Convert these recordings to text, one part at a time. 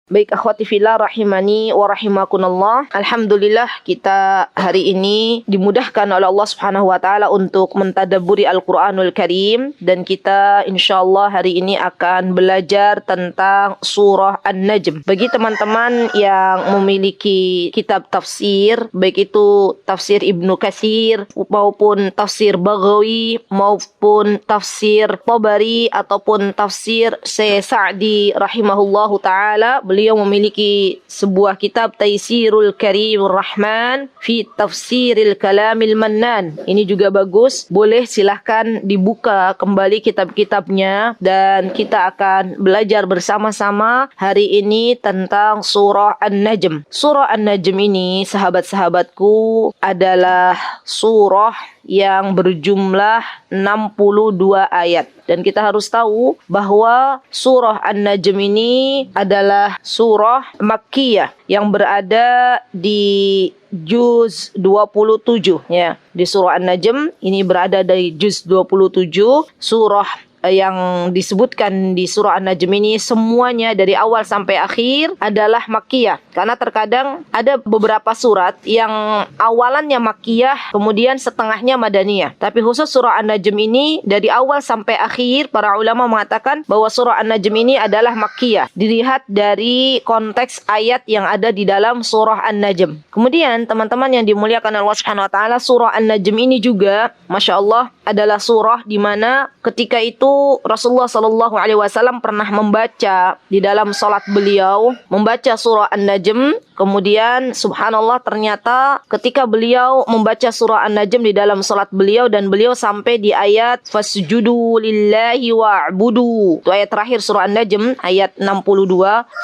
Baik akhwati fillah rahimani wa rahimakumullah. Alhamdulillah kita hari ini dimudahkan oleh Allah Subhanahu wa taala untuk mentadabburi Al-Qur'anul Karim, dan kita insyaallah hari ini akan belajar tentang surah An-Najm. Bagi teman-teman yang memiliki kitab tafsir, baik itu tafsir Ibnu Katsir maupun tafsir Baghawi maupun tafsir Tabari ataupun tafsir Syekh Sa'di rahimahullahu taala, beliau memiliki sebuah kitab Taysirul Karimur Rahman fi Tafsiril Kalamil Mannan. Ini juga bagus, boleh silahkan dibuka kembali kitab-kitabnya, dan kita akan belajar bersama-sama hari ini tentang surah An-Najm. Surah An-Najm ini, sahabat-sahabatku, adalah surah yang berjumlah 62 ayat. Dan kita harus tahu bahwa surah An-Najm ini adalah surah Makkiyah yang berada di juz 27 ya. Di surah An-Najm ini berada di juz 27. Surah yang disebutkan di surah An-Najm ini semuanya dari awal sampai akhir adalah Makkiyah. Karena terkadang ada beberapa surat yang awalannya Makkiyah, kemudian setengahnya Madaniyah. Tapi khusus surah An-Najm ini dari awal sampai akhir para ulama mengatakan bahwa surah An-Najm ini adalah Makkiyah. Dilihat dari konteks ayat yang ada di dalam surah An-Najm. Kemudian teman-teman yang dimuliakan Allah Subhanahu wa taala, surah An-Najm ini juga Masya Allah adalah surah di mana ketika itu Rasulullah Shallallahu Alaihi Wasallam pernah membaca di dalam salat beliau, membaca surah An-Najm. Kemudian subhanallah, ternyata ketika beliau membaca surah An-Najm di dalam salat beliau, dan beliau sampai di ayat fasjudu lillahi wa'budu. Itu ayat terakhir surah An-Najm, ayat 62.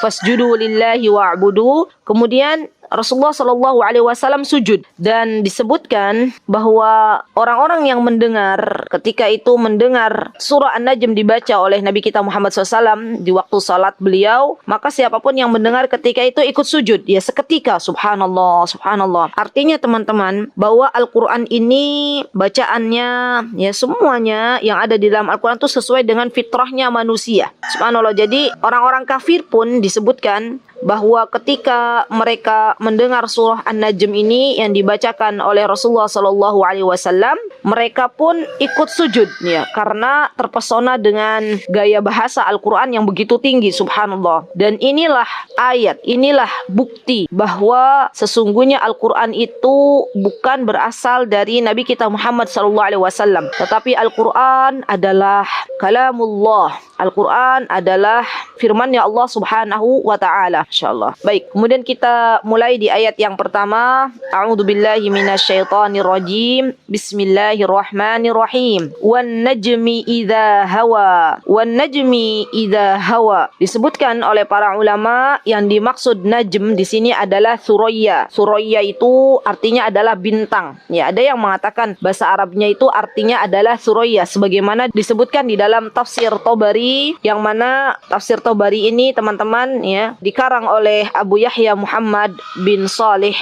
Fasjudu lillahi wa'budu. Kemudian Rasulullah Shallallahu Alaihi Wasallam sujud, dan disebutkan bahwa orang-orang yang mendengar ketika itu mendengar surah An-Najm dibaca oleh Nabi kita Muhammad SAW di waktu salat beliau, maka siapapun yang mendengar ketika itu ikut sujud ya seketika. Subhanallah, subhanallah. Artinya teman-teman bahwa Al-Quran ini bacaannya ya semuanya yang ada di dalam Al-Quran itu sesuai dengan fitrahnya manusia. Subhanallah. Jadi orang-orang kafir pun disebutkan bahwa ketika mereka mendengar surah An-Najm ini yang dibacakan oleh Rasulullah Sallallahu Alaihi Wasallam, mereka pun ikut sujud ya, karena terpesona dengan gaya bahasa Al-Quran yang begitu tinggi. Subhanallah. Dan inilah ayat, inilah bukti bahwa sesungguhnya Al-Quran itu bukan berasal dari Nabi kita Muhammad Sallallahu Alaihi Wasallam, tetapi Al-Quran adalah kalamullah. Al-Quran adalah firman-Nya Allah Subhanahu wa taala. Insyaallah. Baik, kemudian kita mulai di ayat yang pertama. A'udzubillahi minasyaitonir rajim. Bismillahirrahmanirrahim. Wan najmi idza hawa. Wan najmi idza hawa. Disebutkan oleh para ulama yang dimaksud najm di sini adalah Thuraya. Thuraya itu artinya adalah bintang. Ya, ada yang mengatakan bahasa Arabnya itu artinya adalah Thuraya, sebagaimana disebutkan di dalam tafsir Tabari, yang mana tafsir Tabari ini teman-teman ya dikarang oleh Abu Yahya Muhammad bin Salih,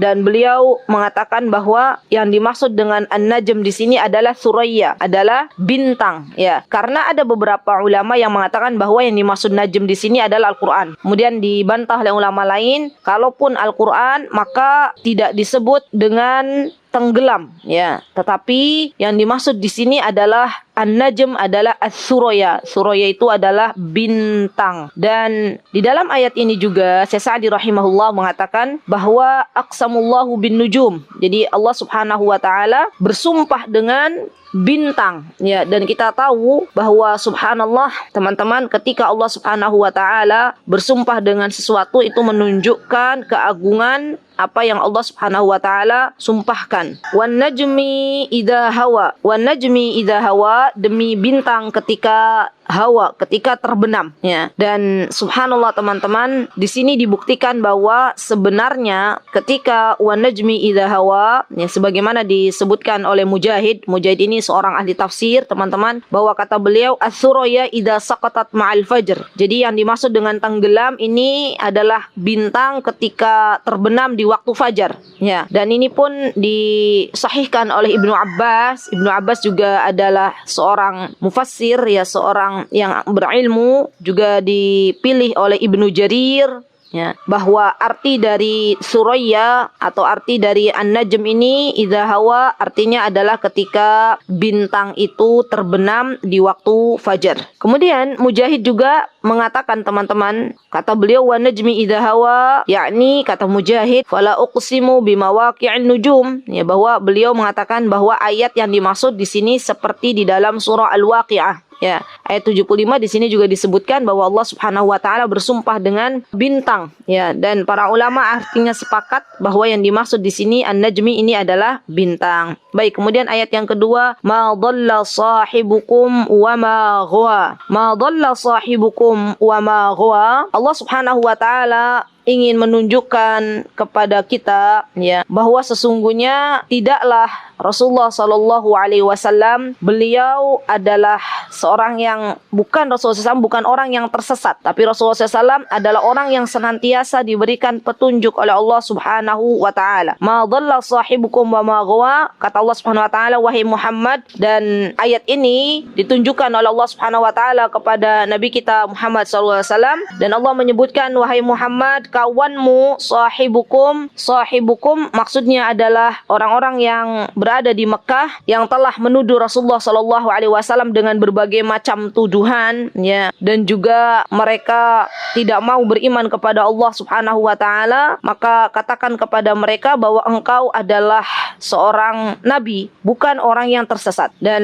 dan beliau mengatakan bahwa yang dimaksud dengan An-Najm di sini adalah Thuraya, adalah bintang ya. Karena ada beberapa ulama yang mengatakan bahwa yang dimaksud Najm di sini adalah Al-Qur'an. Kemudian dibantah oleh ulama lain, kalaupun Al-Qur'an maka tidak disebut dengan tenggelam ya, tetapi yang dimaksud di sini adalah An-Najm adalah As-Suraya. Suraya itu adalah bintang. Dan di dalam ayat ini juga Syekh Sa'di rahimahullah mengatakan bahwa aqsamullahu bin nujum. Jadi Allah Subhanahu wa taala bersumpah dengan bintang ya, dan kita tahu bahwa subhanallah teman-teman, ketika Allah Subhanahu wa taala bersumpah dengan sesuatu itu menunjukkan keagungan apa yang Allah Subhanahu wa taala sumpahkan. Wan najmi idza hawa. Wan najmi idza hawa, demi bintang ketika hawa, ketika terbenam ya. Dan subhanallah teman-teman, di sini dibuktikan bahwa sebenarnya ketika wan najmi idza hawa ya, sebagaimana disebutkan oleh Mujahid. Mujahid ini seorang ahli tafsir teman-teman, bahwa kata beliau as-suraya idza saqatat ma'al fajr. Jadi yang dimaksud dengan tenggelam ini adalah bintang ketika terbenam di waktu fajar ya. Dan ini pun disahihkan oleh Ibnu Abbas. Ibnu Abbas juga adalah seorang mufassir ya, seorang orang yang berilmu, juga dipilih oleh Ibnu Jarir, ya, bahwa arti dari Suraya atau arti dari An-Najm ini idza hawa artinya adalah ketika bintang itu terbenam di waktu fajar. Kemudian Mujahid juga mengatakan, teman-teman, kata beliau, wa najmi idza hawa, yakni kata Mujahid, fala uqsimu bimawaqi'in nujum, ya, bahwa beliau mengatakan bahwa ayat yang dimaksud di sini seperti di dalam surah Al-Waqi'ah. Ya, ayat 75 di sini juga disebutkan bahwa Allah Subhanahu wa taala bersumpah dengan bintang, ya, dan para ulama artinya sepakat bahwa yang dimaksud di sini An-Najmi ini adalah bintang. Baik, kemudian ayat yang kedua, ma dhalla sahibukum wa ma ghawa. Ma dhalla sahibukum wa ma ghawa. Allah Subhanahu wa taala ingin menunjukkan kepada kita, ya, bahwa sesungguhnya tidaklah Rasulullah Shallallahu Alaihi Wasallam, beliau adalah seorang yang bukan Rasulullah SAW, bukan orang yang tersesat, tapi Rasulullah SAW adalah orang yang senantiasa diberikan petunjuk oleh Allah Subhanahu Wa Taala. Ma dhalla sahibukum wa ma ghawa, kata Allah Subhanahu Wa Taala, wahai Muhammad, dan ayat ini ditunjukkan oleh Allah Subhanahu Wa Taala kepada Nabi kita Muhammad Sallallahu Alaihi Wasallam, dan Allah menyebutkan, wahai Muhammad, kawanmu, sahibukum. Sahibukum maksudnya adalah orang-orang yang berada di Mekah yang telah menuduh Rasulullah Sallallahu Alaihi Wasallam dengan berbagai macam tuduhan, ya, dan juga mereka tidak mau beriman kepada Allah Subhanahu Wa Taala. Maka katakan kepada mereka bahwa engkau adalah seorang nabi, bukan orang yang tersesat. Dan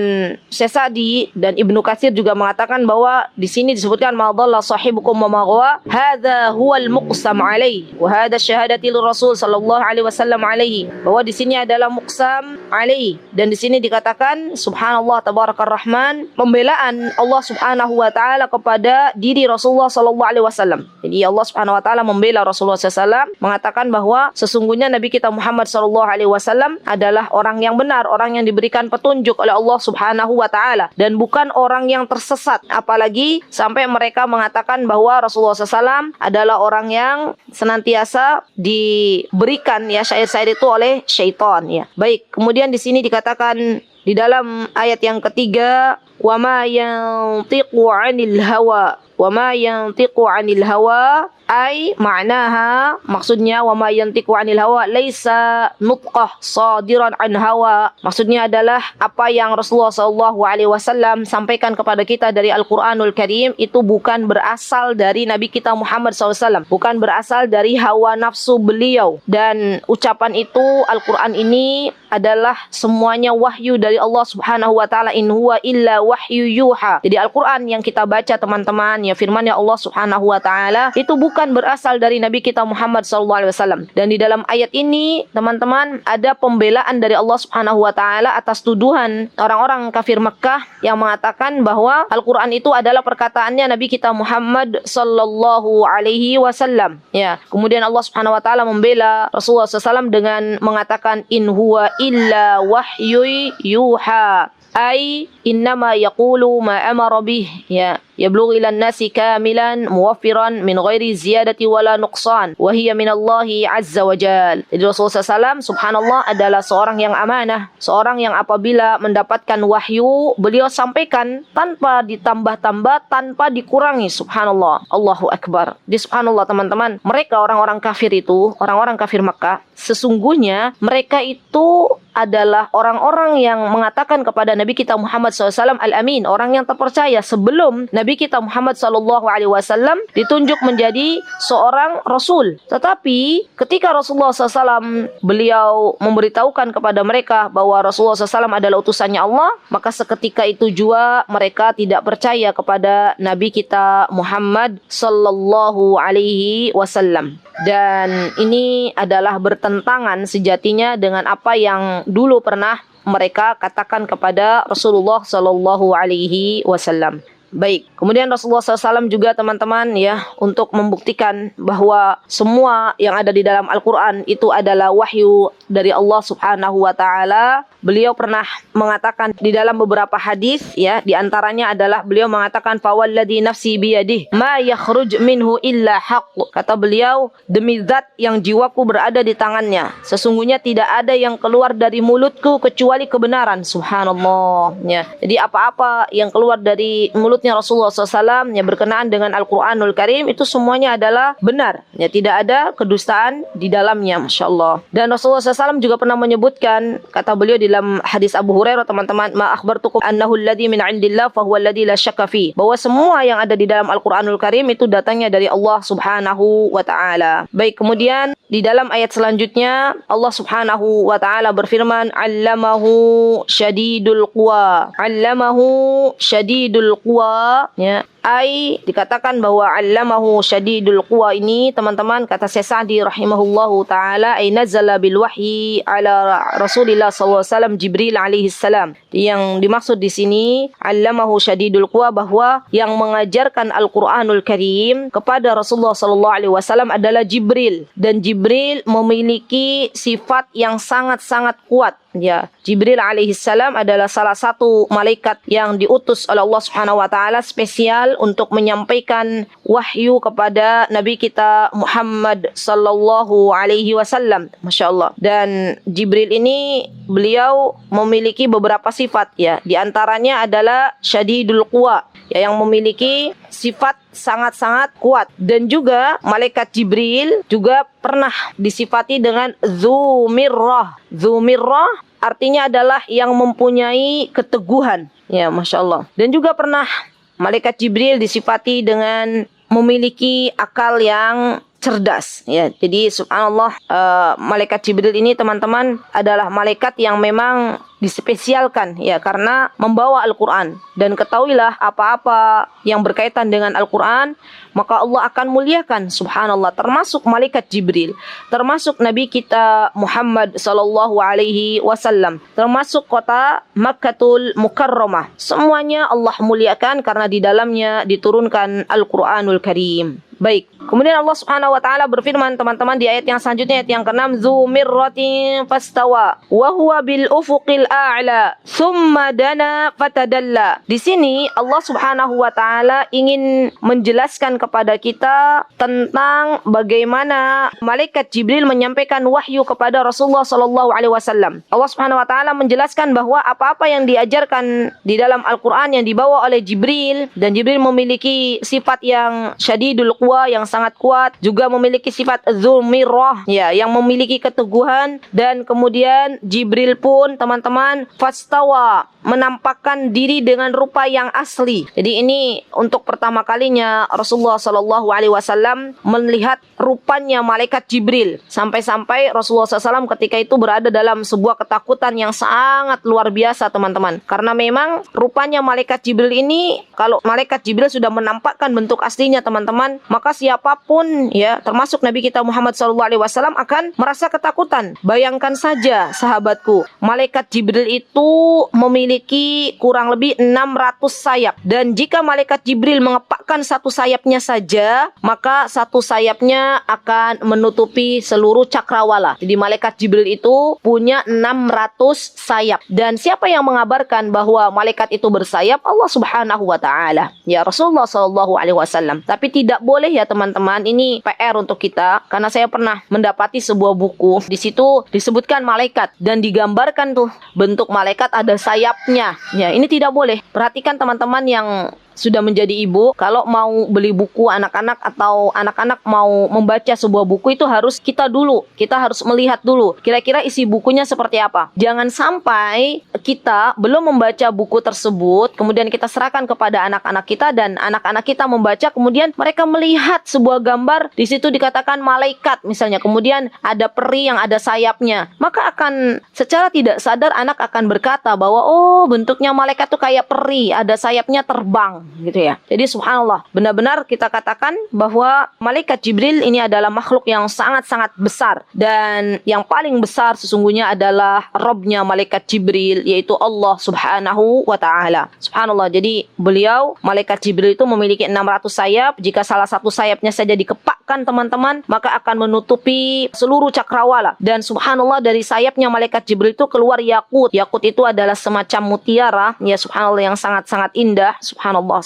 Syekh Sa'di dan Ibnu Katsir juga mengatakan bahwa di sini disebutkan ma dhalla sahibukum wa ma ghawa, hadza huwal muqsam alaihi wa hadza syahadati Rasul sallallahu alaihi wasallam alaihi, bahwa di sini adalah muqsam alaihi, dan di sini dikatakan subhanallah tabarakar rahman, pembelaan Allah Subhanahu wa taala kepada diri Rasulullah sallallahu alaihi wasallam. Jadi Allah Subhanahu wa taala membela Rasulullah sallallahu, mengatakan bahwa sesungguhnya Nabi kita Muhammad sallallahu alaihi wasallam adalah orang yang benar, orang yang diberikan petunjuk oleh Allah Subhanahu wa taala, dan bukan orang yang tersesat. Apalagi sampai mereka mengatakan bahwa Rasulullah sallallahu adalah orang yang senantiasa diberikan, ya, syair-syair itu oleh syaitan, ya. Baik, kemudian di sini dikatakan di dalam ayat yang ketiga, wa ma yantiqu 'anil hawa. Wa ma yantiqu 'anil hawa, ai ma'naha, maksudnya wa ma yantiqu 'anil hawa laisa nutqah sadiran an hawa. Maksudnya adalah apa yang Rasulullah sallallahu alaihi wasallam sampaikan kepada kita dari Al-Qur'anul Karim itu bukan berasal dari Nabi kita Muhammad SAW, bukan berasal dari hawa nafsu beliau, dan ucapan itu, Al-Qur'an ini adalah semuanya wahyu dari Allah Subhanahu wa taala, in huwa illa wahyu yuha. Jadi Al-Qur'an yang kita baca, teman-teman, ya, firman-Nya Allah Subhanahu wa taala itu bukan berasal dari Nabi kita Muhammad sallallahu alaihi wasallam. Dan di dalam ayat ini, teman-teman, ada pembelaan dari Allah Subhanahu wa taala atas tuduhan orang-orang kafir Mekah yang mengatakan bahwa Al-Qur'an itu adalah perkataannya Nabi kita Muhammad sallallahu alaihi wasallam, ya. Kemudian Allah Subhanahu wa taala membela Rasulullah SAW dengan mengatakan in huwa illa wahyu yuha, ai innama yaqulu ma amara bih, ya, yablughu ilan nasi kamilan muwaffiran min ghairi ziyadati wala nuqsan wa hiya minallahi azza wa jal. Jadi Rasulullah SAW subhanallah adalah seorang yang amanah, seorang yang apabila mendapatkan wahyu beliau sampaikan tanpa ditambah-tambah, tanpa dikurangi, subhanallah. Allahu akbar. Di subhanallah, teman-teman, mereka orang-orang kafir itu, orang-orang kafir Makkah, sesungguhnya mereka itu adalah orang-orang yang mengatakan kepada Nabi kita Muhammad SAW al-amin, orang yang terpercaya, sebelum Nabi kita Muhammad SAW ditunjuk menjadi seorang Rasul. Tetapi ketika Rasulullah SAW beliau memberitahukan kepada mereka bahwa Rasulullah SAW adalah utusannya Allah, maka seketika itu juga mereka tidak percaya kepada Nabi kita Muhammad SAW. Dan ini adalah bertentangan sejatinya dengan apa yang dulu pernah mereka katakan kepada Rasulullah sallallahu alaihi wasallam. Baik, kemudian Rasulullah SAW juga, teman-teman, ya, untuk membuktikan bahwa semua yang ada di dalam Al-Quran itu adalah wahyu dari Allah Subhanahu wa taala. Beliau pernah mengatakan di dalam beberapa hadis, ya, di antaranya adalah beliau mengatakan fawalladzi nafsi biyadihi ma yakhruj minhu illa haqq. Kata beliau, demi zat yang jiwaku berada di tangannya, sesungguhnya tidak ada yang keluar dari mulutku kecuali kebenaran. Subhanallah, ya. Jadi apa-apa yang keluar dari mulut menyebutnya Rasulullah SAW yang berkenaan dengan Al-Quranul Karim itu semuanya adalah benar. Ya, tidak ada kedustaan di dalamnya, Masya Allah. Dan Rasulullah SAW juga pernah menyebutkan, kata beliau dalam hadis Abu Hurairah, teman-teman, ma akhbartukum annahu alladhi min indillah fahuwa alladhi la syakka fi, bahwa semua yang ada di dalam Al-Quranul Karim itu datangnya dari Allah Subhanahu wa ta'ala. Baik, kemudian di dalam ayat selanjutnya Allah Subhanahu wa ta'ala berfirman, allamahu syadidul quwa. Allamahu syadidul quwa, ya. Dikatakan bahwa allamahu syadidul quwa ini, teman-teman, kata Syekh Sa'di rahimahullahu taala, nazala bil wahyi ala Rasulillah sallallahu alaihi wasallam Jibril alaihi salam. Yang dimaksud di sini allamahu syadidul quwa, bahwa yang mengajarkan Al-Qur'anul Karim kepada Rasulullah sallallahu alaihi wasallam adalah Jibril, dan Jibril memiliki sifat yang sangat-sangat kuat. Ya, Jibril alaihissalam adalah salah satu malaikat yang diutus oleh Allah Subhanahu wa taala spesial untuk menyampaikan wahyu kepada Nabi kita Muhammad sallallahu alaihi wasallam. Masya Allah. Dan Jibril ini beliau memiliki beberapa sifat, ya. Di antaranya adalah syadidul quwa, ya, yang memiliki sifat sangat-sangat kuat. Dan juga malaikat Jibril juga pernah disifati dengan Dzumirrah. Dzumirrah artinya adalah yang mempunyai keteguhan. Ya, Masya Allah. Dan juga pernah malaikat Jibril disifati dengan memiliki akal yang cerdas. Ya, jadi subhanallah, malaikat Jibril ini, teman-teman, adalah malaikat yang memang dispesialkan, ya, karena membawa Al-Quran. Dan ketahuilah, apa-apa yang berkaitan dengan Al-Quran, maka Allah akan muliakan, subhanallah, termasuk malaikat Jibril, termasuk Nabi kita Muhammad sallallahu alaihi wasallam, termasuk kota Makkatul Mukarramah. Semuanya Allah muliakan karena di dalamnya diturunkan Al-Quranul Karim. Baik, kemudian Allah Subhanahu wa taala berfirman, teman-teman, di ayat yang selanjutnya, ayat yang ke-6, Dzu mirratin fastawa wa huwa bil ufuqil a'la tsumma dana fatadalla. Di sini Allah Subhanahu wa taala ingin menjelaskan kepada kita tentang bagaimana malaikat Jibril menyampaikan wahyu kepada Rasulullah sallallahu alaihi wasallam. Allah Subhanahu wa taala menjelaskan bahwa apa-apa yang diajarkan di dalam Al-Qur'an yang dibawa oleh Jibril, dan Jibril memiliki sifat yang syadidul quwa, yang sangat kuat, juga memiliki sifat Dzumirrah, ya, yang memiliki keteguhan. Dan kemudian Jibril pun, teman-teman, fastawa, menampakkan diri dengan rupa yang asli. Jadi ini untuk pertama kalinya Rasulullah sallallahu alaihi wasallam melihat rupanya malaikat Jibril, sampai-sampai Rasulullah SAW ketika itu berada dalam sebuah ketakutan yang sangat luar biasa, teman-teman, karena memang rupanya malaikat Jibril ini, kalau malaikat Jibril sudah menampakkan bentuk aslinya, teman-teman, maka siapapun, ya, termasuk Nabi kita Muhammad SAW, akan merasa ketakutan. Bayangkan saja, sahabatku, malaikat Jibril itu memiliki kurang lebih 600 sayap, dan jika malaikat Jibril mengepakkan satu sayapnya saja, maka satu sayapnya akan menutupi seluruh cakrawala. Jadi malaikat Jibril itu punya 600 sayap. Dan siapa yang mengabarkan bahwa malaikat itu bersayap? Allah Subhanahu wa taala, ya, Rasulullah sallallahu alaihi wasallam. Tapi tidak boleh, ya, teman-teman, ini PR untuk kita, karena saya pernah mendapati sebuah buku, di situ disebutkan malaikat dan digambarkan tuh bentuk malaikat ada sayapnya. Ya, ini tidak boleh. Perhatikan, teman-teman yang sudah menjadi ibu, kalau mau beli buku anak-anak atau anak-anak mau membaca sebuah buku, itu harus kita harus melihat dulu kira-kira isi bukunya seperti apa. Jangan sampai kita belum membaca buku tersebut, kemudian kita serahkan kepada anak-anak kita, dan anak-anak kita membaca, kemudian mereka melihat sebuah gambar, di situ dikatakan malaikat misalnya, kemudian ada peri yang ada sayapnya, maka akan secara tidak sadar anak akan berkata bahwa, oh, bentuknya malaikat tuh kayak peri, ada sayapnya, terbang, gitu ya. Jadi subhanallah, benar-benar kita katakan bahwa malaikat Jibril ini adalah makhluk yang sangat-sangat besar, dan yang paling besar sesungguhnya adalah Rabbnya malaikat Jibril, yaitu Allah Subhanahu wa ta'ala. Subhanallah, jadi beliau, malaikat Jibril itu memiliki 600 sayap. Jika salah satu sayapnya saja dikepakkan, teman-teman, maka akan menutupi seluruh cakrawala. Dan subhanallah, dari sayapnya malaikat Jibril itu keluar yakut. Yakut itu adalah semacam mutiara, ya, subhanallah, yang sangat-sangat indah. Subhanallah.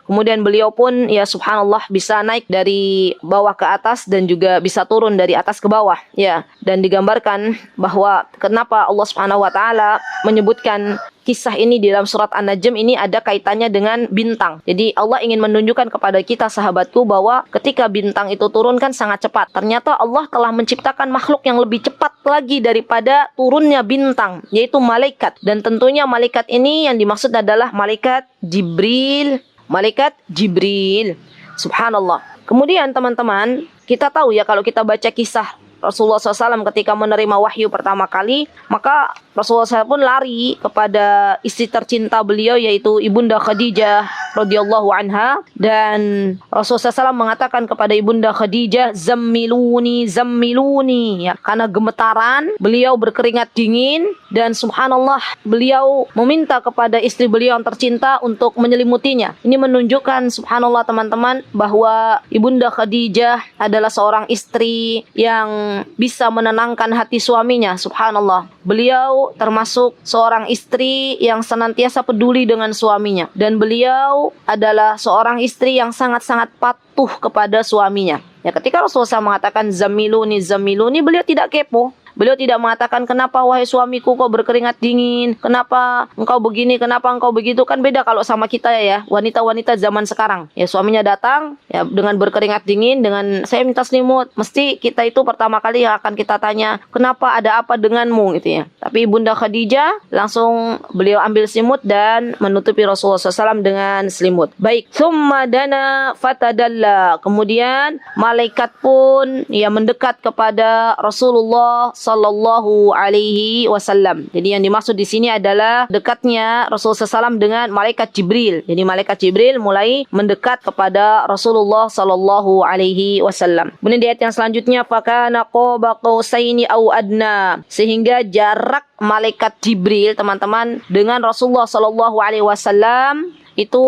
Kemudian beliau pun, ya, subhanallah, bisa naik dari bawah ke atas dan juga bisa turun dari atas ke bawah, ya. Dan digambarkan bahwa kenapa Allah Subhanahu wa taala menyebutkan kisah ini di dalam surat An-Najm ini ada kaitannya dengan bintang. Jadi Allah ingin menunjukkan kepada kita sahabatku bahwa ketika bintang itu turun kan sangat cepat. Ternyata Allah telah menciptakan makhluk yang lebih cepat lagi daripada turunnya bintang, yaitu malaikat. Dan tentunya malaikat ini yang dimaksud adalah malaikat Jibril. Malaikat Jibril. Subhanallah. Kemudian teman-teman, kita tahu ya kalau kita baca kisah Rasulullah SAW ketika menerima wahyu pertama kali, maka Rasulullah SAW pun lari kepada istri tercinta beliau yaitu Ibunda Khadijah radhiyallahu anha, dan Rasulullah SAW mengatakan kepada Ibunda Khadijah, zammiluni, zammiluni, ya, karena gemetaran beliau berkeringat dingin dan subhanallah beliau meminta kepada istri beliau yang tercinta untuk menyelimutinya. Ini menunjukkan subhanallah teman-teman bahwa Ibunda Khadijah adalah seorang istri yang bisa menenangkan hati suaminya. Subhanallah, beliau termasuk seorang istri yang senantiasa peduli dengan suaminya, dan beliau adalah seorang istri yang sangat-sangat patuh kepada suaminya. Ya, ketika Rasulullah SAW mengatakan zamiluni, zamiluni, beliau tidak kepo. Beliau tidak mengatakan, kenapa wahai suamiku kau berkeringat dingin, kenapa engkau begini, kenapa engkau begitu. Kan beda kalau sama kita ya, wanita-wanita zaman sekarang. Ya, suaminya datang ya dengan berkeringat dingin, dengan saya minta selimut. Mesti kita itu pertama kali yang akan kita tanya, kenapa, ada apa denganmu gitu ya. Tapi Bunda Khadijah langsung beliau ambil selimut dan menutupi Rasulullah SAW dengan selimut. Baik, summa dana fatadalla. Kemudian malaikat pun ya mendekat kepada Rasulullah sallallahu alaihi wasallam. Jadi yang dimaksud di sini adalah dekatnya Rasulullah SAW dengan malaikat Jibril. Jadi malaikat Jibril mulai mendekat kepada Rasulullah sallallahu alaihi wasallam. Kemudian di ayat yang selanjutnya, fakana qaba qausaini au adna, sehingga jarak malaikat Jibril teman-teman dengan Rasulullah sallallahu alaihi wasallam itu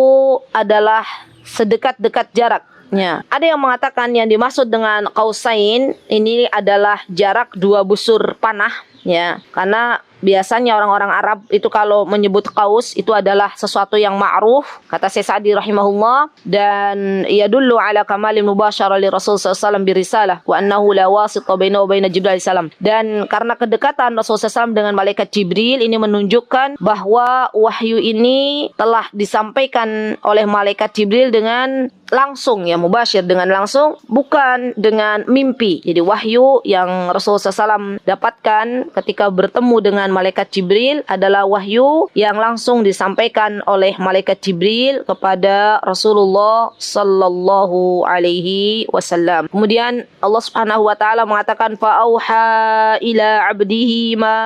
adalah sedekat-dekat jarak. Ya. Ada yang mengatakan yang dimaksud dengan qausain ini adalah jarak 2 busur panah, ya. Karena biasanya orang-orang Arab itu kalau menyebut qaus itu adalah sesuatu yang ma'ruf, kata Syekh Sa'di rahimahullah, dan yadullu ala kamalil mubasyarah li Rasul sallallahu alaihi wasallam birisalah wa annahu la wasita bainahu wa bain Jibril alaihi salam. Dan karena kedekatan Rasul sallallahu dengan malaikat Jibril ini menunjukkan bahwa wahyu ini telah disampaikan oleh malaikat Jibril dengan langsung, ya, mubasyir, dengan langsung, bukan dengan mimpi. Jadi wahyu yang Rasulullah SAW dapatkan ketika bertemu dengan malaikat Jibril adalah wahyu yang langsung disampaikan oleh malaikat Jibril kepada Rasulullah sallallahu alaihi wasallam. Kemudian Allah Subhanahu wa taala mengatakan fa-auha ila 'abdihi ma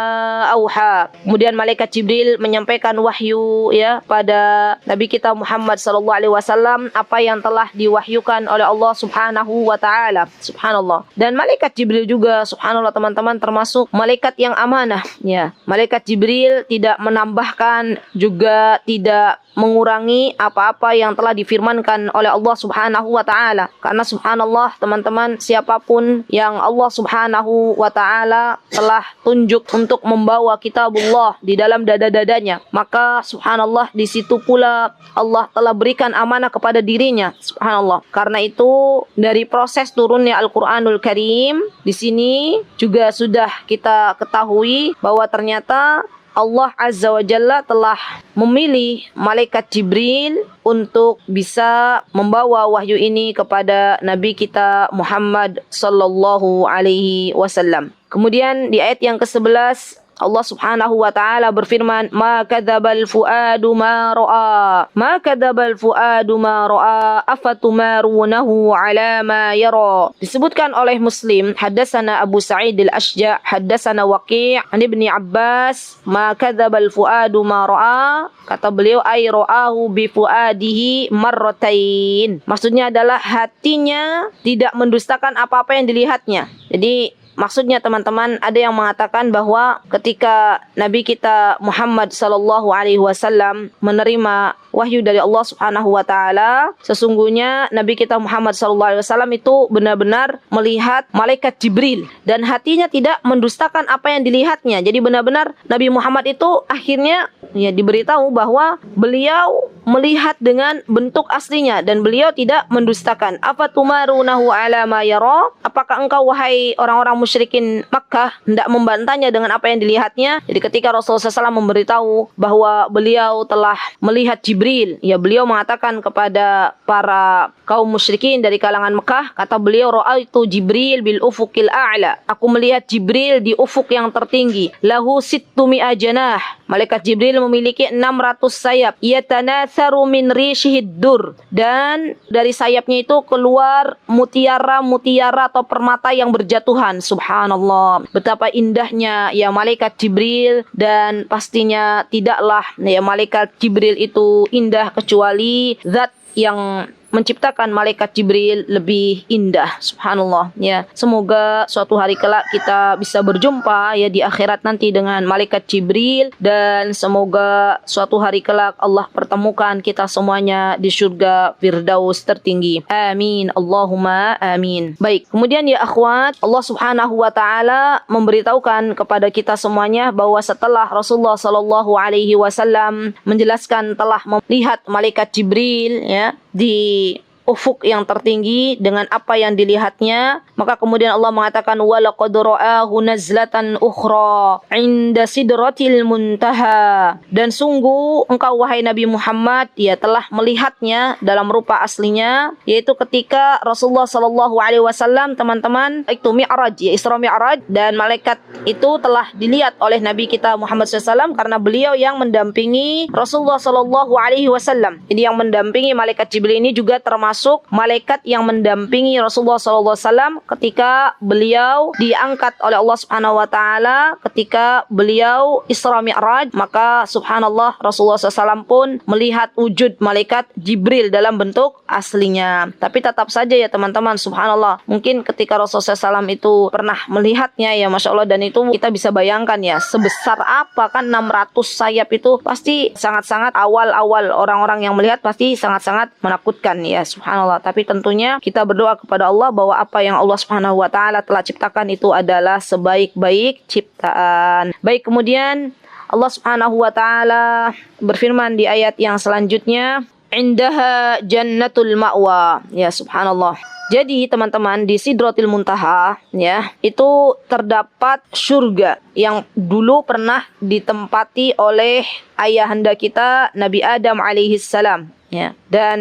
auha. Kemudian malaikat Jibril menyampaikan wahyu ya pada Nabi kita Muhammad sallallahu alaihi wasallam apa yang telah diwahyukan oleh Allah Subhanahu wa taala. Subhanallah. Dan malaikat Jibril juga subhanallah teman-teman termasuk malaikat yang amanah, ya. Malaikat Jibril tidak menambahkan juga tidak mengurangi apa-apa yang telah difirmankan oleh Allah Subhanahu wa taala. Karena subhanallah teman-teman, siapapun yang Allah Subhanahu wa taala telah tunjuk untuk membawa kitabullah di dalam dada-dadanya, maka subhanallah di situ pula Allah telah berikan amanah kepada dirinya. Subhanallah. Karena itu dari proses turunnya Al-Qur'anul Karim di sini juga sudah kita ketahui bahwa ternyata Allah Azza wa Jalla telah memilih malaikat Jibril untuk bisa membawa wahyu ini kepada Nabi kita Muhammad sallallahu alaihi wasallam. Kemudian di ayat yang ke-11 Allah Subhanahu wa taala berfirman, "Ma kadzabal fuadu ma ra'a, ma kadzabal fuadu ma ra'a, afatumarunahu ala ma yara." Disebutkan oleh Muslim, haddatsana Abu Sa'id al-Ashja', haddatsana Waqi' an Ibni Abbas, "Ma kadzabal fuadu ma ra'a." Kata beliau, "Ai ra'ahu bi fuadihi marratain." Maksudnya adalah hatinya tidak mendustakan apa-apa yang dilihatnya. Jadi maksudnya teman-teman, ada yang mengatakan bahwa ketika Nabi kita Muhammad sallallahu alaihi wasallam menerima wahyu dari Allah Subhanahu wa taala, sesungguhnya Nabi kita Muhammad sallallahu alaihi wasallam itu benar-benar melihat malaikat Jibril dan hatinya tidak mendustakan apa yang dilihatnya. Jadi benar-benar Nabi Muhammad itu akhirnya ya diberitahu bahwa beliau melihat dengan bentuk aslinya dan beliau tidak mendustakan. Afatumarunahu ala ma yara? Apakah engkau wahai orang-orang musyrikin Makkah hendak membantahnya dengan apa yang dilihatnya? Jadi ketika Rasulullah SAW memberitahu bahwa beliau telah melihat Jibril, ya beliau mengatakan kepada para kaum musyrikin dari kalangan Mekah, kata beliau, ra'aitu Jibril bil ufuqil a'la. Aku melihat Jibril di ufuk yang tertinggi. Lahu sittumi janah. Malaikat Jibril memiliki 600 sayap. Yatanatharu min rishihid dur. Dan dari sayapnya itu keluar mutiara-mutiara atau permata yang berjatuhan. Subhanallah. Betapa indahnya ya malaikat Jibril, dan pastinya tidaklah ya malaikat Jibril itu indah kecuali zat yang menciptakan malaikat Jibril lebih indah. Subhanallah, ya. Semoga suatu hari kelak kita bisa berjumpa ya di akhirat nanti dengan malaikat Jibril, dan semoga suatu hari kelak Allah pertemukan kita semuanya di surga Firdaus tertinggi. Amin. Allahumma amin. Baik, kemudian ya akhwat, Allah Subhanahu wa taala memberitahukan kepada kita semuanya bahwa setelah Rasulullah sallallahu alaihi wasallam menjelaskan telah melihat malaikat Jibril ya di ufuk yang tertinggi dengan apa yang dilihatnya, maka kemudian Allah mengatakan walaqad ra'ahu nazlatan ukhra 'inda sidratil muntaha, dan sungguh engkau wahai Nabi Muhammad ya telah melihatnya dalam rupa aslinya, yaitu ketika Rasulullah sallallahu alaihi wasallam teman-teman itu Mi'raj ya, Isra Mi'raj, dan malaikat itu telah dilihat oleh Nabi kita Muhammad SAW karena beliau yang mendampingi Rasulullah sallallahu alaihi wasallam. Jadi yang mendampingi malaikat Jibril ini juga termasuk malaikat yang mendampingi Rasulullah SAW ketika beliau diangkat oleh Allah Subhanahu wa taala, ketika beliau Isra Mi'raj. Maka subhanallah Rasulullah SAW pun melihat wujud malaikat Jibril dalam bentuk aslinya. Tapi tetap saja ya teman-teman, subhanallah, mungkin ketika Rasulullah SAW itu pernah melihatnya ya Masya Allah, dan itu kita bisa bayangkan ya sebesar apa kan 600 sayap itu, pasti sangat-sangat awal-awal orang-orang yang melihat pasti sangat-sangat menakutkan ya subhanallah. Tapi tentunya kita berdoa kepada Allah bahwa apa yang Allah Subhanahu wa taala telah ciptakan itu adalah sebaik-baik ciptaan. Baik, kemudian Allah Subhanahu wa taala berfirman di ayat yang selanjutnya, indaha jannatul ma'wa. Ya subhanallah. Jadi teman-teman, di Sidratil Muntaha ya, itu terdapat surga yang dulu pernah ditempati oleh ayahanda kita Nabi Adam alaihissalam ya. Dan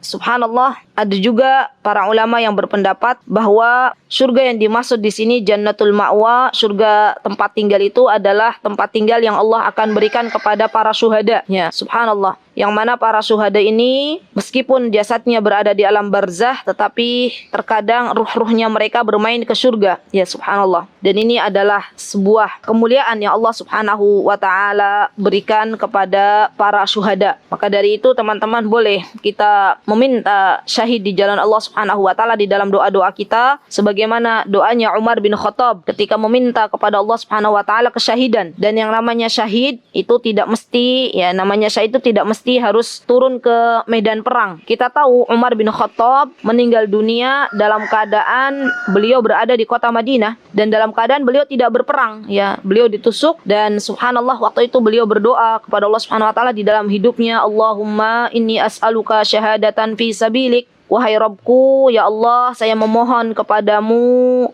subhanallah, ada juga para ulama yang berpendapat bahwa surga yang dimaksud di sini Jannatul Ma'wa, surga tempat tinggal itu adalah tempat tinggal yang Allah akan berikan kepada para syuhada ya, subhanallah. Yang mana para syuhada ini meskipun jasadnya berada di alam barzah, tetapi terkadang ruh-ruhnya mereka bermain ke surga ya subhanallah. Dan ini adalah sebuah kemuliaan yang Allah Subhanahu wa taala berikan kepada para syuhada. Maka dari itu teman-teman, boleh kita meminta syahid di jalan Allah Subhanahu wa taala di dalam doa-doa kita, sebagaimana doanya Umar bin Khattab ketika meminta kepada Allah Subhanahu wa taala kesyahidan. Dan yang namanya syahid itu tidak mesti ya, namanya syahid itu tidak mesti harus turun ke medan perang. Kita tahu Umar bin Khattab meninggal dunia dalam keadaan beliau berada di kota Madinah, dan dalam keadaan beliau tidak berperang ya, beliau ditusuk. Dan subhanallah, waktu itu beliau berdoa kepada Allah Subhanahu wa taala di dalam hidupnya, Allahumma inni as'aluka syahadatan fi sabilik. Wahai Rabbku, ya Allah, saya memohon kepadamu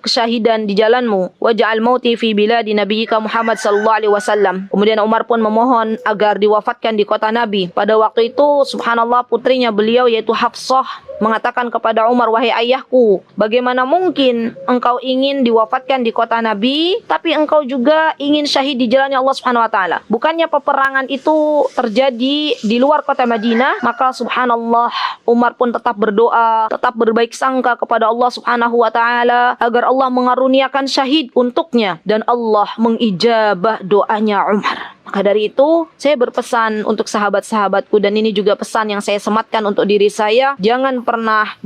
kesyahidan di jalanmu. Waj'al mauti fi biladi nabiyyika Muhammad sallallahu alaihi wasallam. Kemudian Umar pun memohon agar diwafatkan di kota Nabi. Pada waktu itu, subhanallah, putrinya beliau yaitu Hafsah mengatakan kepada Umar, wahai ayahku, bagaimana mungkin engkau ingin diwafatkan di kota Nabi, tapi engkau juga ingin syahid di jalannya Allah Subhanahu wa taala? Bukannya peperangan itu terjadi di luar kota Madinah? Maka subhanallah, Umar pun tetap berdoa, tetap berbaik sangka kepada Allah Subhanahu wa taala agar Allah mengaruniakan syahid untuknya, dan Allah mengijabah doanya Umar. Maka dari itu, saya berpesan untuk sahabat-sahabatku, dan ini juga pesan yang saya sematkan untuk diri saya, jangan pernah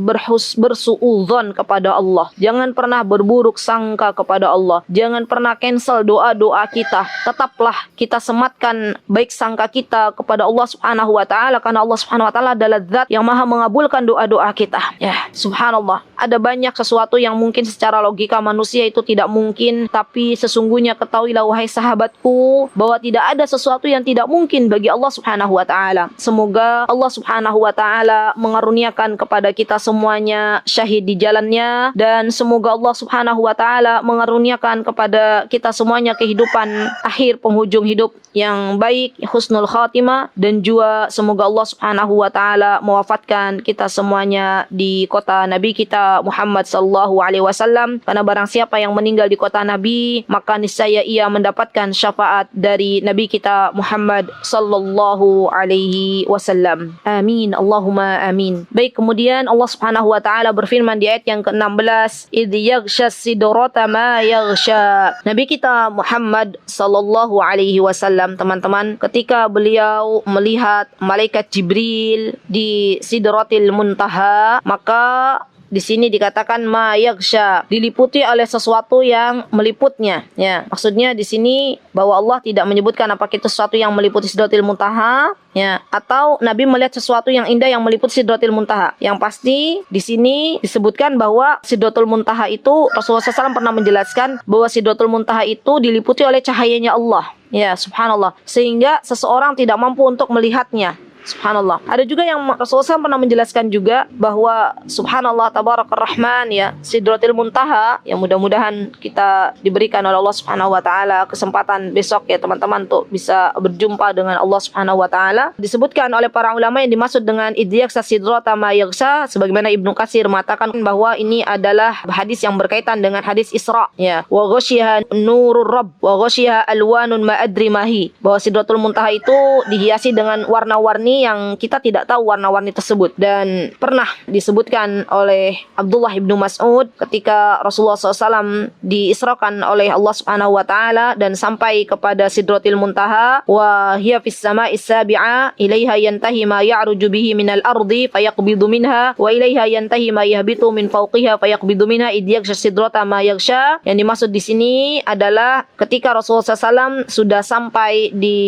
bersuudzon kepada Allah, jangan pernah berburuk sangka kepada Allah, jangan pernah cancel doa-doa kita. Tetaplah kita sematkan baik sangka kita kepada Allah Subhanahu wa taala, karena Allah Subhanahu wa taala adalah zat yang maha mengabulkan doa-doa kita. Ya, subhanallah. ada banyak sesuatu yang mungkin secara logika manusia itu tidak mungkin, tapi sesungguhnya ketahuilah wahai sahabatku bahwa tidak ada sesuatu yang tidak mungkin bagi Allah Subhanahu wa taala. Semoga Allah Subhanahu wa taala mengaruniakan kepada kita semuanya syahid di jalannya, dan semoga Allah Subhanahu wa taala mengaruniakan kepada kita semuanya kehidupan akhir penghujung hidup yang baik, husnul khatimah, dan juga semoga Allah Subhanahu wa taala mewafatkan kita semuanya di kota Nabi kita Muhammad sallallahu alaihi wasallam, karena barang siapa yang meninggal di kota Nabi maka niscaya ia mendapatkan syafaat dari Nabi kita Muhammad sallallahu alaihi wasallam. Amin, Allahumma amin. Baik, kemudian Allah Subhanahu wa taala berfirman di ayat yang ke-16, idh yaghsha sidrata ma yaghsha. Nabi kita Muhammad sallallahu alaihi wasallam, teman-teman, ketika beliau melihat malaikat Jibril di Sidratil Muntaha, maka di sini dikatakan ma yaghsha, diliputi oleh sesuatu yang meliputnya. Ya, maksudnya di sini bahwa Allah tidak menyebutkan apakah itu sesuatu yang meliputi Sidratil Muntaha, ya, atau Nabi melihat sesuatu yang indah yang meliputi Sidratil Muntaha. Yang pasti di sini disebutkan bahwa Sidratul Muntaha itu Rasulullah SAW pernah menjelaskan bahwa Sidratul Muntaha itu diliputi oleh cahayanya Allah. Ya, subhanallah. Sehingga seseorang tidak mampu untuk melihatnya. Subhanallah. Ada juga yang Rasulullah SAW pernah menjelaskan juga bahwa subhanallah tabarakar rahman, ya, Sidratil Muntaha, yang mudah-mudahan kita diberikan oleh Allah Subhanahu wa taala kesempatan besok ya teman-teman untuk bisa berjumpa dengan Allah Subhanahu wa taala. Disebutkan oleh para ulama yang dimaksud dengan idh yaghsha sidrata ma yaghsha, sebagaimana Ibnu Katsir mengatakan bahwa ini adalah hadis yang berkaitan dengan hadis Isra, ya, wa ghasyiha nurur rabb wa ghasyiha alwanun ma adri mahi, bahwa Sidratul Muntaha itu dihiasi dengan warna-warni yang kita tidak tahu warna-warni tersebut. Dan pernah disebutkan oleh Abdullah ibnu Mas'ud ketika Rasulullah SAW diisrakan oleh Allah Subhanahu wa taala dan sampai kepada Sidratil Muntaha, wa hiya fis sama'is sabi'a ilaiha yantahi ma ya'ruju bihi minal ardi fayaqbidu minha wa ilaiha yantahi ma yahbitu min fawqiha fayaqbidu minha idh yaghsha sidrata ma yaghsha. Yang dimaksud di sini adalah ketika Rasulullah SAW sudah sampai di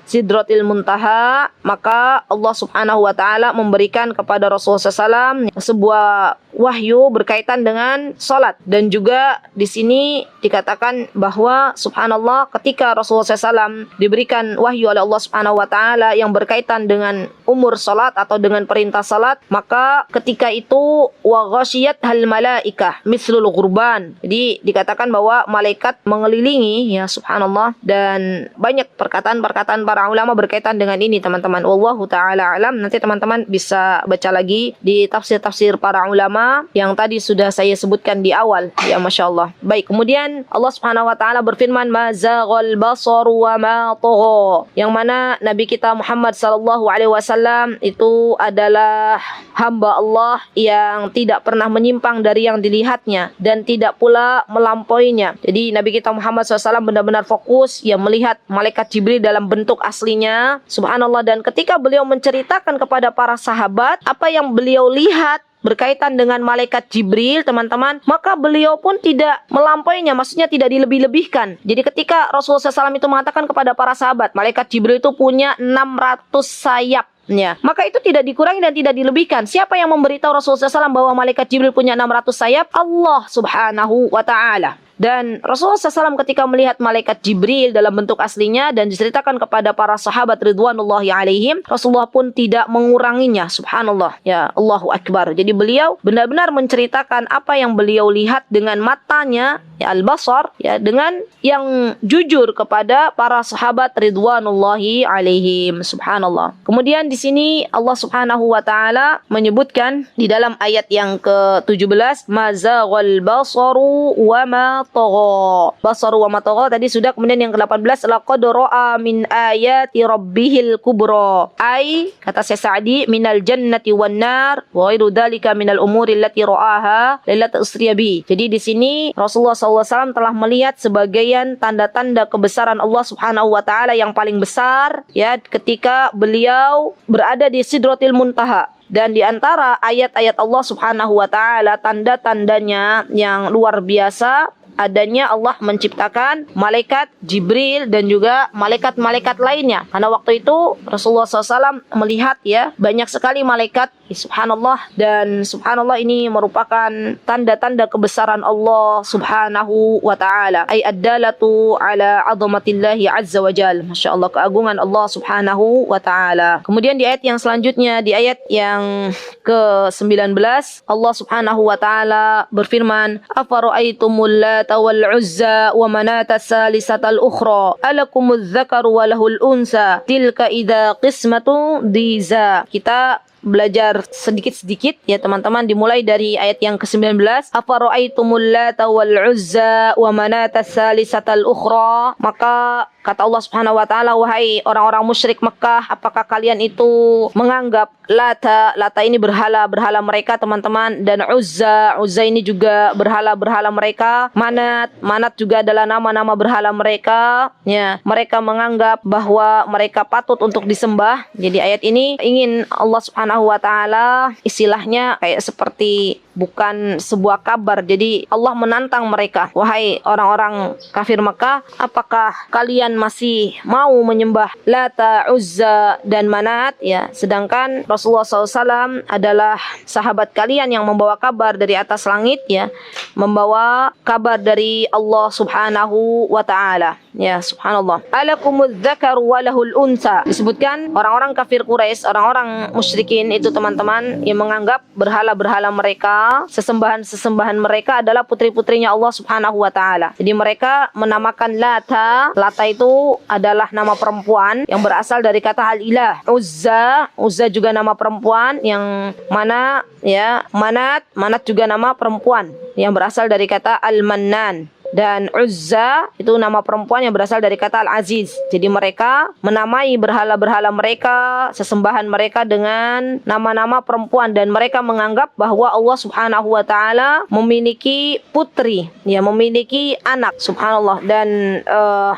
Sidratil Muntaha, maka Allah Subhanahu wa taala memberikan kepada Rasulullah SAW sebuah wahyu berkaitan dengan salat. Dan juga di sini dikatakan bahwa subhanallah ketika Rasulullah SAW diberikan wahyu oleh Allah Subhanahu wa taala yang berkaitan dengan umur salat atau dengan perintah salat, maka ketika itu wa ghasyiyat hal malaikah mislul ghurban. Jadi dikatakan bahwa malaikat mengelilingi, ya subhanallah, dan banyak perkataan-perkataan para ulama berkaitan dengan ini teman-teman. Wallahu taala alam. Nanti teman-teman bisa baca lagi di tafsir-tafsir para ulama yang tadi sudah saya sebutkan di awal, ya masyaallah. Baik, kemudian Allah Subhanahu wa taala berfirman ma zaghal basaru wa ma tagha, yang mana Nabi kita Muhammad sallallahu alaihi wasallam itu adalah hamba Allah yang tidak pernah menyimpang dari yang dilihatnya dan tidak pula melampauinya. Jadi Nabi kita Muhammad SAW benar-benar fokus ya melihat malaikat Jibril dalam bentuk aslinya, subhanallah. Dan ketika beliau menceritakan kepada para sahabat apa yang beliau lihat berkaitan dengan malaikat Jibril, teman-teman, maka beliau pun tidak melampauinya, maksudnya tidak dilebih-lebihkan. Jadi ketika Rasulullah SAW itu mengatakan kepada para sahabat, malaikat Jibril itu punya 600 sayap, ya, maka itu tidak dikurangi dan tidak dilebihkan. Siapa yang memberitahu Rasulullah SAW bahwa malaikat Jibril punya 600 sayap? Allah Subhanahu wa ta'ala. Dan Rasulullah SAW ketika melihat malaikat Jibril dalam bentuk aslinya dan diceritakan kepada para sahabat ridwanullahi alaihim, Rasulullah pun tidak menguranginya, subhanallah, ya, Allahu Akbar. Jadi beliau benar-benar menceritakan apa yang beliau lihat dengan matanya, ya, al-basar, ya, dengan yang jujur kepada para sahabat ridwanullahi alaihim, subhanallah. Kemudian di sini Allah Subhanahu wa taala menyebutkan di dalam ayat yang ke-17, mazaghal basaru wa ma tagha. Basaru wa ma tagha tadi sudah. Kemudian yang ke-18, laqad ra'a min ayati rabbihil kubra. Ai, kata Syekh Sa'di, minal jannati wan nar wa ghairu dzalika minal umuri allati ra'aha lailatul usriya bi. Jadi di sini Rasulullah SAW telah melihat sebagian tanda-tanda kebesaran Allah Subhanahu wa taala yang paling besar, ya, ketika beliau berada di Sidratil Muntaha. Dan di antara ayat-ayat Allah Subhanahu wa taala, tanda-tandanya yang luar biasa adanya Allah menciptakan malaikat Jibril dan juga malaikat-malaikat lainnya. Karena waktu itu Rasulullah SAW melihat ya banyak sekali malaikat, subhanallah, dan subhanallah ini merupakan tanda-tanda kebesaran Allah subhanahu wa ta'ala, ay ad-dalatu ala azamatillahi azza wa jal. Masya Allah, keagungan Allah subhanahu wa ta'ala. Kemudian di ayat yang selanjutnya, di ayat yang ke-19, Allah subhanahu wa ta'ala berfirman, afara'aitumul lata wal uzza wa manata salisatal ukhra alakumuz zakaru wa lahul unsa tilka idza qismatu diza. Kita belajar sedikit-sedikit ya teman-teman, dimulai dari ayat yang ke-19, afara'aitumul lata wal uzza wa manata salisatal ukhra. Maka kata Allah Subhanahu wa taala, wahai orang-orang musyrik Mekah, apakah kalian itu menganggap Lata ini berhala mereka teman-teman, dan Uzza ini juga berhala mereka, Manat juga adalah nama-nama berhala mereka ya. Mereka menganggap bahwa mereka patut untuk disembah. Jadi ayat ini ingin Allah Subhanahu wa taala istilahnya kayak seperti bukan sebuah kabar. Jadi Allah menantang mereka, wahai orang-orang kafir Mekah, apakah kalian masih mau menyembah Lata, Uzza dan Manat ya, sedangkan Rasulullah SAW adalah sahabat kalian yang membawa kabar dari atas langit ya, membawa kabar dari Allah Subhanahu wa ta'ala ya, subhanallah. Alakumuz dzakar wa lahul unsa. Disebutkan orang-orang kafir Quraisy, orang-orang musyrikin itu teman-teman, yang menganggap berhala-berhala mereka, sesembahan-sesembahan mereka adalah putri-putrinya Allah Subhanahu wa taala. Jadi mereka menamakan Lata itu adalah nama perempuan yang berasal dari kata al-ilah. Uzza juga nama perempuan yang mana ya, Manat juga nama perempuan yang berasal dari kata al-mannan. Dan Uzza itu nama perempuan yang berasal dari kata Al-Aziz. Jadi mereka menamai berhala-berhala mereka, sesembahan mereka dengan nama-nama perempuan, dan mereka menganggap bahwa Allah Subhanahu wa taala memiliki putri, ya, memiliki anak, subhanallah. Dan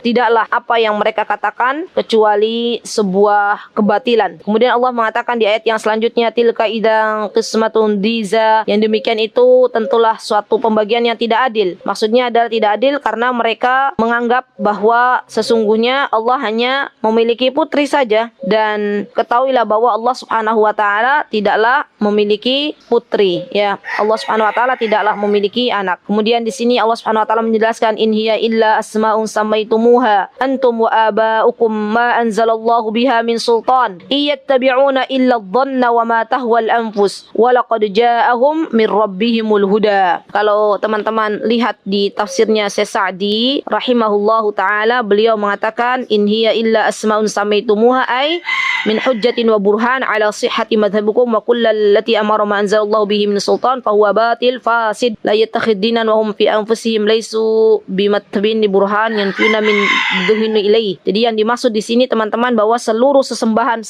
tidaklah apa yang mereka katakan kecuali sebuah kebatilan. Kemudian Allah mengatakan di ayat yang selanjutnya, tilka idang qismatun diza. Yang demikian itu tentulah suatu pembagian yang tidak adil. Maksudnya adalah tidak adil karena mereka menganggap bahwa sesungguhnya Allah hanya memiliki putri saja, dan ketahuilah bahwa Allah Subhanahu wa taala tidaklah memiliki putri ya. Allah Subhanahu wa taala tidaklah memiliki anak. Kemudian di sini Allah Subhanahu wa taala menjelaskan, in hiya illa asmaun samaitumuha antum wa abaukum ma anzalallahu biha min sultan iyattabi'una illa adh-dhanna wa ma tahwal anfus wa laqad ja'ahum min rabbihimul huda. Kalau teman-teman lihat di tafsirnya Syekh Sa'di rahimahullahu taala, beliau mengatakan, in hiya illa asmaun samaitumuha ay min hujjatin wa burhan ala sihhati madhhabikum wa kullal lati amara ma anzalallahu bihi min sultan fa huwa batil fasid la yattakhid dinan wa hum fi anfusihim laysu bimattabin burhan yanfuna min dhuhinu ilaihi. Jadi yang dimaksud di sini teman-teman bahwa seluruh sesembahan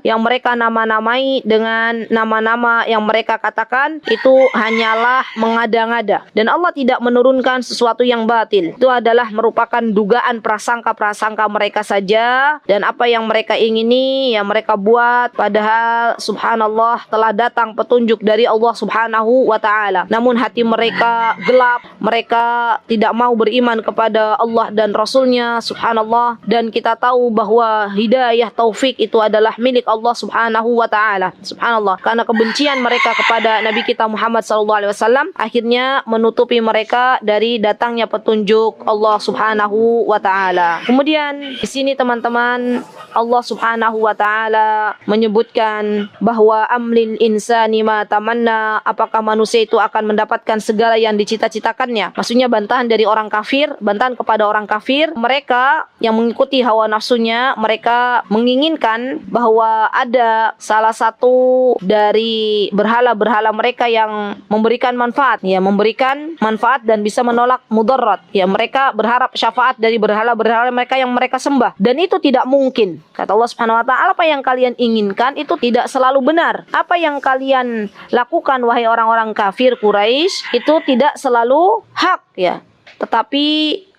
yang mereka nama-namai dengan nama-nama yang mereka katakan itu hanyalah mengada-ngada, dan Allah tidak menurunkan sesuatu yang batil. Itu adalah merupakan dugaan prasangka-prasangka mereka saja, dan apa yang mereka ingini yang mereka buat, padahal subhanallah telah datang petunjuk dari Allah Subhanahu wa taala. Namun hati mereka gelap, mereka tidak mau beriman kepada Allah dan Rasulnya, subhanallah. Dan kita tahu bahwa hidayah taufik itu adalah milik Allah Subhanahu wa taala, subhanallah. Karena kebencian mereka kepada Nabi kita Muhammad SAW akhirnya menutupi mereka dari datangnya petunjuk Allah Subhanahu wa taala. Kemudian di sini teman-teman, Allah Subhanahu wa taala menyebutkan bahwa amlil insani ma tamanna, apakah manusia itu akan mendapatkan segala yang dicita-citakannya. Maksudnya bantahan dari orang kafir, bantahan kepada orang kafir. Mereka yang mengikuti hawa nafsunya, mereka menginginkan bahwa ada salah satu dari berhala-berhala mereka yang memberikan manfaat, ya, memberikan manfaat dan bisa menolak mudarat. Ya, mereka berharap syafaat dari berhala-berhala mereka yang mereka sembah, dan itu tidak mungkin. Kata Allah Subhanahu wa taala, apa yang kalian inginkan itu tidak selalu benar. Apa yang kalian lakukan wahai orang-orang kafir Quraisy itu tidak selalu hak ya. Tetapi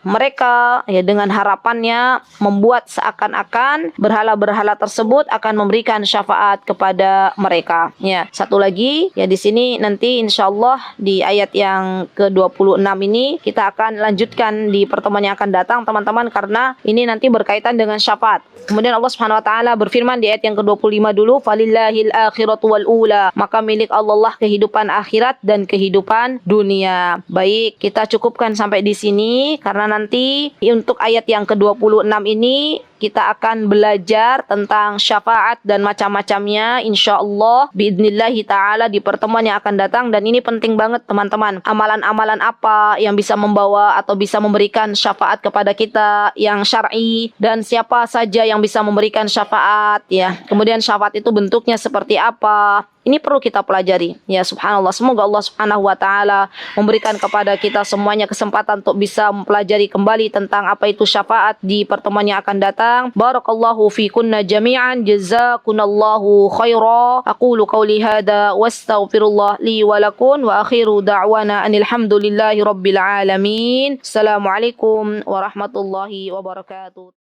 mereka ya dengan harapannya membuat seakan-akan berhala-berhala tersebut akan memberikan syafaat kepada mereka. Ya, satu lagi ya di sini nanti insyaallah di ayat yang ke-26 ini kita akan lanjutkan di pertemuan yang akan datang teman-teman, karena ini nanti berkaitan dengan syafaat. Kemudian Allah Subhanahu wa taala berfirman di ayat yang ke-25 dulu, falillahil akhiratu wal ula, maka milik Allah lah kehidupan akhirat dan kehidupan dunia. Baik, kita cukupkan sampai di sini karena nanti untuk ayat yang ke-26 ini kita akan belajar tentang syafaat dan macam-macamnya insyaallah biidnillahi ta'ala di pertemuan yang akan datang. Dan ini penting banget teman-teman, amalan-amalan apa yang bisa membawa atau bisa memberikan syafaat kepada kita yang syar'i, dan siapa saja yang bisa memberikan syafaat ya. Kemudian syafaat itu bentuknya seperti apa, ini perlu kita pelajari. Ya subhanallah, semoga Allah Subhanahu wa taala memberikan kepada kita semuanya kesempatan untuk bisa mempelajari kembali tentang apa itu syafaat di pertemuan yang akan datang. Barakallahu fikunna jami'an, jazakunallahu khaira. Aqulu qawli hadza wastaghfirullah li wa lakum wa akhiru da'wana anil hamdulillahi rabbil alamin. Assalamualaikum warahmatullahi wabarakatuh.